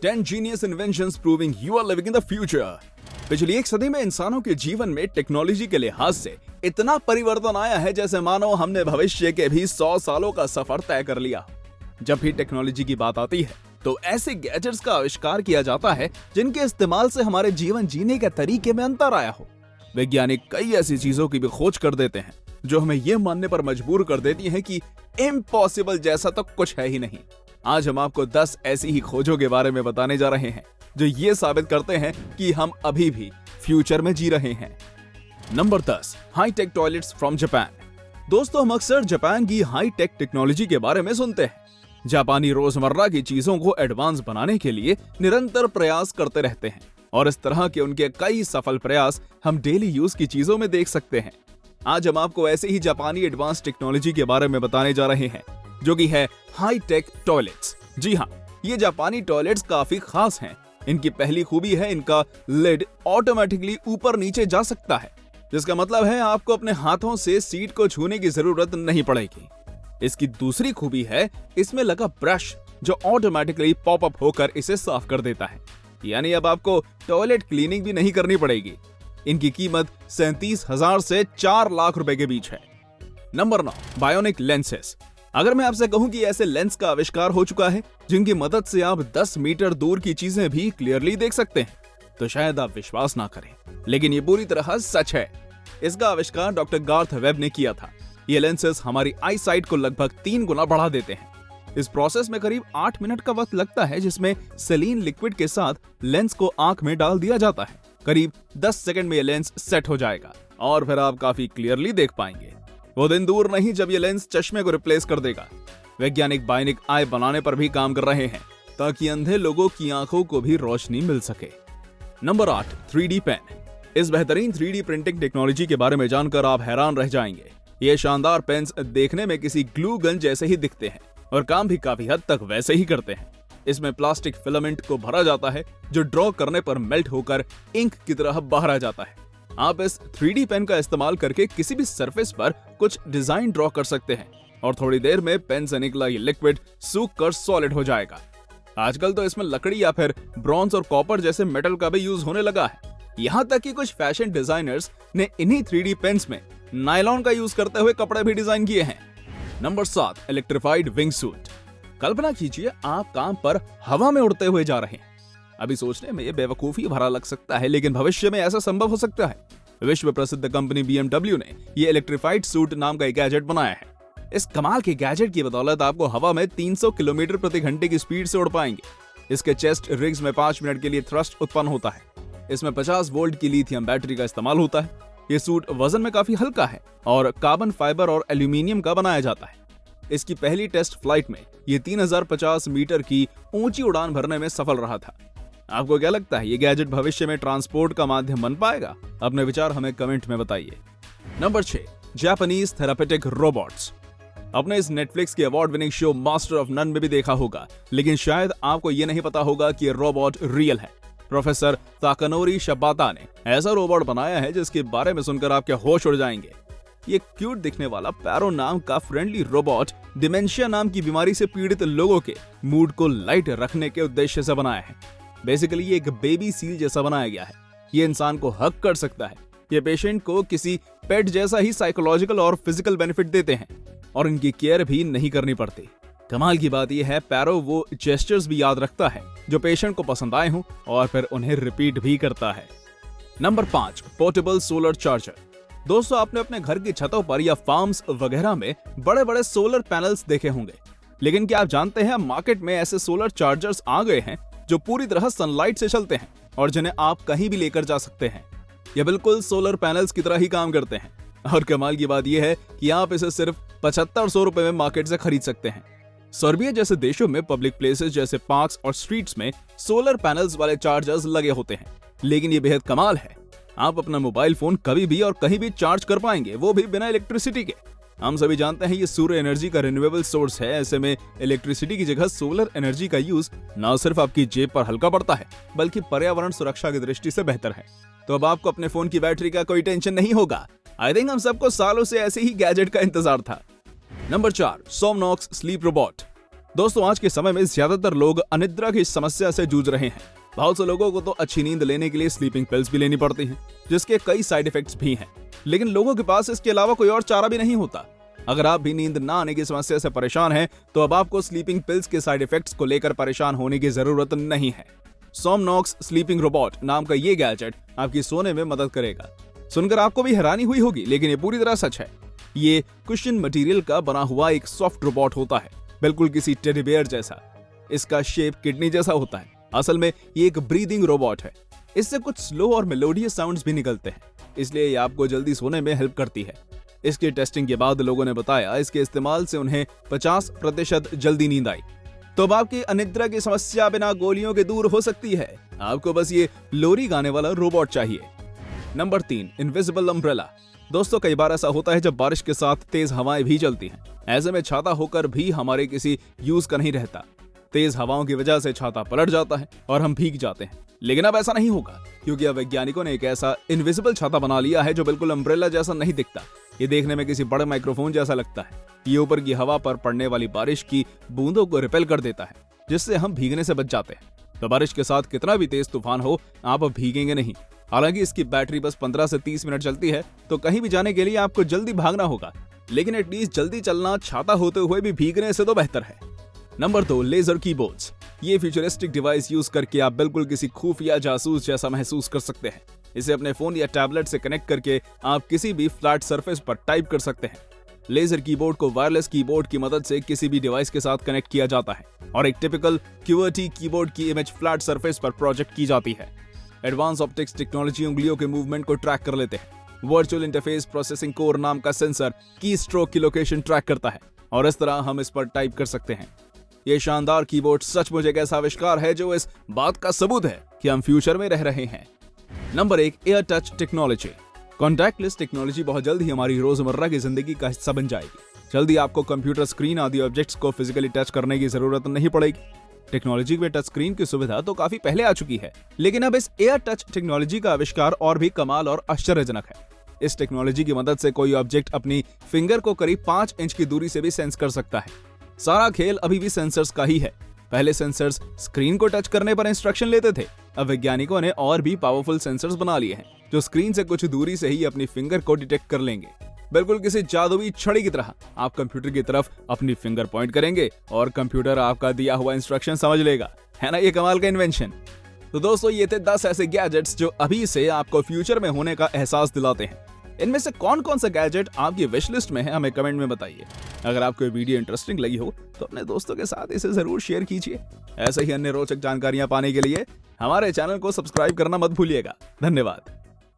10 genius inventions proving you are living in the future। पिछली एक सदी में इंसानों के जीवन में टेक्नोलॉजी के लिहाज से इतना परिवर्तन आया है जैसे मानो हमने भविष्य के भी 100 सालों का सफर तय कर लिया। जब भी टेक्नोलॉजी की बात आती है तो ऐसे गैजेट्स का आविष्कार किया जाता है जिनके इस्तेमाल से हमारे जीवन जीने के तरीके में अंतर आया हो। वैज्ञानिक कई ऐसी चीजों की भी खोज कर देते हैं जो हमें यह मानने पर मजबूर कर देती हैं कि इम्पॉसिबल जैसा तो कुछ है ही नहीं। आज हम आपको 10 ऐसी ही खोजों के बारे में बताने जा रहे हैं जो ये साबित करते हैं कि हम अभी भी फ्यूचर में जी रहे हैं। Number 10, high tech toilets from Japan. दोस्तों, हम अक्सर जापान की हाईटेक टेक्नोलॉजी के बारे में सुनते हैं। जापानी रोजमर्रा की चीजों को एडवांस बनाने के लिए निरंतर प्रयास करते रहते हैं और इस तरह के उनके कई सफल प्रयास हम डेली यूज की चीजों में देख सकते हैं। आज हम आपको ऐसे ही जापानी एडवांस टेक्नोलॉजी के बारे में बताने जा रहे हैं जो कि है हाईटेक टॉयलेट्स। जी हाँ, ये जापानी टॉयलेट्स काफी खास हैं। इनकी पहली खूबी है इनका लिड ऑटोमेटिकली ऊपर नीचे जा सकता है, जिसका मतलब है आपको अपने हाथों से सीट को छूने की जरूरत नहीं पड़ेगी। इसकी दूसरी खूबी है इसमें लगा ब्रश जो ऑटोमेटिकली पॉपअप होकर इसे साफ कर देता है, यानी अब आपको टॉयलेट क्लीनिंग भी नहीं करनी पड़ेगी। इनकी कीमत 37,000 से 4 लाख रुपए के बीच है। Number 9, bionic lenses. अगर मैं आपसे कहूं कि ऐसे लेंस का आविष्कार हो चुका है जिनकी मदद से आप 10 मीटर दूर की चीजें भी क्लियरली देख सकते हैं, तो शायद आप विश्वास ना करें, लेकिन ये पूरी तरह सच है। इसका आविष्कार डॉक्टर गार्थ वेब ने किया था। ये लेंसेस हमारी आई साइट को लगभग 3 गुना बढ़ा देते हैं। इस प्रोसेस में करीब 8 मिनट का वक्त लगता है, जिसमें सेलीन लिक्विड के साथ लेंस को आंख में डाल दिया जाता है। करीब 10 सेकंड में ये लेंस सेट हो जाएगा और फिर आप काफी क्लियरली देख पाएंगे। वो दिन दूर नहीं जब ये लेंस चश्मे को रिप्लेस कर देगा। वैज्ञानिक बायोनिक आई बनाने पर भी काम कर रहे हैं ताकि अंधे लोगों की आंखों को भी रोशनी मिल सके। Number 8, 3D pen. इस बेहतरीन 3D प्रिंटिंग टेक्नोलॉजी के बारे में जानकर आप हैरान रह जाएंगे। ये शानदार पेन्स देखने में किसी ग्लू गन जैसे ही दिखते हैं और काम भी काफी हद तक वैसे ही करते हैं। इसमें प्लास्टिक फिलामेंट को भरा जाता है जो ड्रॉ करने पर मेल्ट होकर इंक की तरह बाहर आ जाता है। आप इस 3D पेन का इस्तेमाल करके किसी भी सरफेस पर कुछ डिजाइन ड्रॉ कर सकते हैं और थोड़ी देर में पेन से निकला ये लिक्विड सूख कर सॉलिड हो जाएगा। आजकल तो इसमें लकड़ी या फिर ब्रॉन्ज और कॉपर जैसे मेटल का भी यूज होने लगा है। यहाँ तक कि कुछ फैशन डिजाइनर्स ने इन्हीं 3D पेन्स में नायलॉन का यूज करते हुए कपड़े भी डिजाइन किए हैं। Number 7, electrified wing suit. कल्पना कीजिए आप काम पर हवा में उड़ते हुए जा रहे हैं। अभी सोचने में ये बेवकूफी भरा लग सकता है, लेकिन भविष्य में ऐसा संभव हो सकता है। विश्व प्रसिद्ध कंपनी BMW ने ये इलेक्ट्रिफाइड सूट नाम का एक गैजेट बनाया है। इस कमाल के गैजेट की बदौलत आपको हवा में 300 किलोमीटर प्रति घंटे की स्पीड से उड़ पाएंगे। इसके चेस्ट रिग्स में 5 मिनट के लिए थ्रस्ट उत्पन्न होता है। इसमें 50 वोल्ट की लिथियम बैटरी का इस्तेमाल होता है। ये सूट वजन में काफी हल्का है और कार्बन फाइबर और एल्यूमिनियम का बनाया जाता है। इसकी पहली टेस्ट फ्लाइट में ये 3050 मीटर की ऊंची उड़ान भरने में सफल रहा था। आपको क्या लगता है, ये गैजेट भविष्य में ट्रांसपोर्ट का माध्यम बन पाएगा? अपने विचार हमें कमेंट में बताइए। Number 6, Japanese therapeutic robots. अपने इस नेटफ्लिक्स के award winning show Master of None में भी देखा होगा, लेकिन शायद आपको ये नहीं पता होगा कि ये रोबोट रियल है। प्रोफेसर ताकानोरी शिबाता ने ऐसा रोबोट बनाया है जिसके बारे में सुनकर आपके होश उड़ जाएंगे। ये क्यूट दिखने वाला पैरो नाम का फ्रेंडली रोबोट डिमेंशिया नाम की बीमारी से पीड़ित लोगों के मूड को लाइट रखने के उद्देश्य से बनाया है। बेसिकली ये एक बेबी सील जैसा बनाया गया है। ये इंसान को हग कर सकता है। ये पेशेंट को किसी पेट जैसा ही साइकोलॉजिकल और फिजिकल बेनिफिट देते हैं और इनकी केयर भी नहीं करनी पड़ती। कमाल की बात यह है, पैरो वो जेस्चर्स भी याद रखता है जो पेशेंट को पसंद आए हों और फिर उन्हें रिपीट भी करता है। Number 5, portable solar charger. दोस्तों, आपने अपने घर की छतों पर या फार्म्स वगैरह में बड़े बड़े सोलर पैनल्स देखे होंगे, लेकिन क्या आप जानते हैं मार्केट में ऐसे सोलर चार्जर्स आ गए हैं जो पूरी तरह सनलाइट से चलते हैं और जिन्हें आप कहीं भी लेकर जा सकते हैं। ये बिल्कुल सोलर पैनल्स की तरह ही काम करते हैं और कमाल की बात यह है कि आप इसे सिर्फ 7500 रुपए में मार्केट से खरीद सकते हैं। सर्बिया जैसे देशों में पब्लिक प्लेसेस जैसे पार्क्स और स्ट्रीट्स में सोलर पैनल्स वाले चार्जर्स लगे होते हैं, लेकिन ये बेहद कमाल है। आप अपना मोबाइल फोन कभी भी और कहीं भी चार्ज कर पाएंगे, वो भी बिना इलेक्ट्रिसिटी के। हम सभी जानते हैं ये सूर्य एनर्जी का रिन्यूएबल सोर्स है। ऐसे में इलेक्ट्रिसिटी की जगह सोलर एनर्जी का यूज न सिर्फ आपकी जेब पर हल्का पड़ता है, बल्कि पर्यावरण सुरक्षा की दृष्टि से बेहतर है। तो अब आपको अपने फोन की बैटरी का कोई टेंशन नहीं होगा। आई थिंक हम सबको सालों से ऐसे ही गैजेट का इंतजार था। Number 4, Somnox sleep robot. दोस्तों, आज के समय में ज्यादातर लोग अनिद्रा की समस्या से जूझ रहे हैं। बहुत से लोगों को तो अच्छी नींद लेने के लिए स्लीपिंग पिल्स भी लेनी पड़ती हैं, जिसके कई साइड इफेक्ट्स भी हैं। लेकिन लोगों के पास इसके अलावा कोई और चारा भी नहीं होता। अगर आप भी नींद ना आने की समस्या से परेशान हैं, तो अब आपको स्लीपिंग पिल्स के साइड इफेक्ट्स को लेकर परेशान होने की जरूरत नहीं है। सोमनॉक्स स्लीपिंग रोबोट नाम का ये गैजेट आपकी सोने में मदद करेगा। सुनकर आपको भी हैरानी हुई होगी, लेकिन ये पूरी तरह सच है। ये कुशन मटेरियल का बना हुआ एक सॉफ्ट रोबोट होता है, बिल्कुल किसी टेडी बेयर जैसा। इसका शेप किडनी जैसा होता है। असल में ये एक ब्रीदिंग रोबोट है। इससे कुछ स्लो और मेलोडियस साउंड्स भी निकलते हैं, इसलिए ये आपको जल्दी सोने में हेल्प करती है। इसकी टेस्टिंग के बाद लोगों ने बताया इसके इस्तेमाल से उन्हें 50% जल्दी नींद आई। तो अब आपकी अनिद्रा की समस्या बिना गोलियों के दूर हो सकती है। आपको बस ये लोरी गाने वाला रोबोट चाहिए। Number 3, invisible umbrella. दोस्तों, कई बार ऐसा होता है जब बारिश के साथ तेज हवाएं भी चलती हैं। ऐसे में छाता होकर भी हमारे किसी यूज का नहीं रहता। तेज हवाओं की वजह से छाता पलट जाता है और हम भीग जाते हैं। लेकिन अब ऐसा नहीं होगा, क्योंकि अब वैज्ञानिकों ने एक ऐसा इनविजिबल छाता बना लिया है जो बिल्कुल अम्ब्रेला जैसा नहीं दिखता। ये देखने में किसी बड़े माइक्रोफोन जैसा लगता है। ये ऊपर की हवा पर पड़ने वाली बारिश की बूंदों को रिपेल कर देता है, जिससे हम भीगने से बच जाते हैं। तो बारिश के साथ कितना भी तेज तूफान हो, आप भीगेंगे नहीं। हालांकि इसकी बैटरी बस 15 से 30 मिनट चलती है, तो कहीं भी जाने के लिए आपको जल्दी भागना होगा। लेकिन एटलीस्ट जल्दी चलना छाता होते हुए भी भीगने से तो बेहतर है। Number 2, laser keyboards. ये फ्यूचरिस्टिक डिवाइस यूज करके आप बिल्कुल किसी खुफिया जासूस जैसा महसूस कर सकते हैं। इसे अपने फोन या टैबलेट से कनेक्ट करके आप किसी भी फ्लैट सरफेस पर टाइप कर सकते हैं। लेजर कीबोर्ड को वायरलेस कीबोर्ड की मदद से किसी भी डिवाइस के साथ कनेक्ट किया जाता है और एक टिपिकल QWERTY कीबोर्ड की इमेज फ्लैट सरफेस पर प्रोजेक्ट की जाती है। एडवांस ऑप्टिक्स टेक्नोलॉजी उंगलियों के मूवमेंट को ट्रैक कर लेते हैं। वर्चुअल इंटरफेस प्रोसेसिंग कोर नाम का सेंसर की स्ट्रोक की लोकेशन ट्रैक करता है और इस तरह हम इस पर टाइप कर सकते हैं। ये शानदार कीबोर्ड सचमुच एक ऐसा आविष्कार है जो इस बात का सबूत है कि हम फ्यूचर में रह रहे हैं। Number 1, air touch technology. Contactless technology बहुत जल्द ही हमारी रोजमर्रा की जिंदगी का हिस्सा बन जाएगी। जल्दी आपको कंप्यूटर स्क्रीन आदि ऑब्जेक्ट्स को फिजिकली टच करने की जरूरत नहीं पड़ेगी। टेक्नोलॉजी में टच स्क्रीन की सुविधा तो काफी पहले आ चुकी है, लेकिन अब इस एयर टच टेक्नोलॉजी का आविष्कार और भी कमाल और आश्चर्यजनक है। इस टेक्नोलॉजी की मदद से कोई ऑब्जेक्ट अपनी फिंगर को करीब 5 इंच की दूरी से भी सेंस कर सकता है। सारा खेल अभी भी सेंसर्स का ही है। पहले सेंसर्स स्क्रीन को टच करने पर इंस्ट्रक्शन लेते थे। अब वैज्ञानिकों ने और भी पावरफुल सेंसर्स बना लिए हैं, जो स्क्रीन से कुछ दूरी से ही अपनी फिंगर को डिटेक्ट कर लेंगे। बिल्कुल किसी जादुई छड़ी की तरह आप कंप्यूटर की तरफ अपनी फिंगर पॉइंट करेंगे और कंप्यूटर आपका दिया हुआ इंस्ट्रक्शन समझ लेगा। है ना ये कमाल का इन्वेंशन। तो दोस्तों, ये थे 10 ऐसे गैजेट्स जो अभी से आपको फ्यूचर में होने का एहसास दिलाते हैं। इनमें से कौन कौन सा गैजेट आपकी विश लिस्ट में है, हमें कमेंट में बताइए। अगर आपको ये वीडियो इंटरेस्टिंग लगी हो तो अपने दोस्तों के साथ इसे जरूर शेयर कीजिए। ऐसे ही अन्य रोचक जानकारियां पाने के लिए हमारे चैनल को सब्सक्राइब करना मत भूलिएगा। धन्यवाद।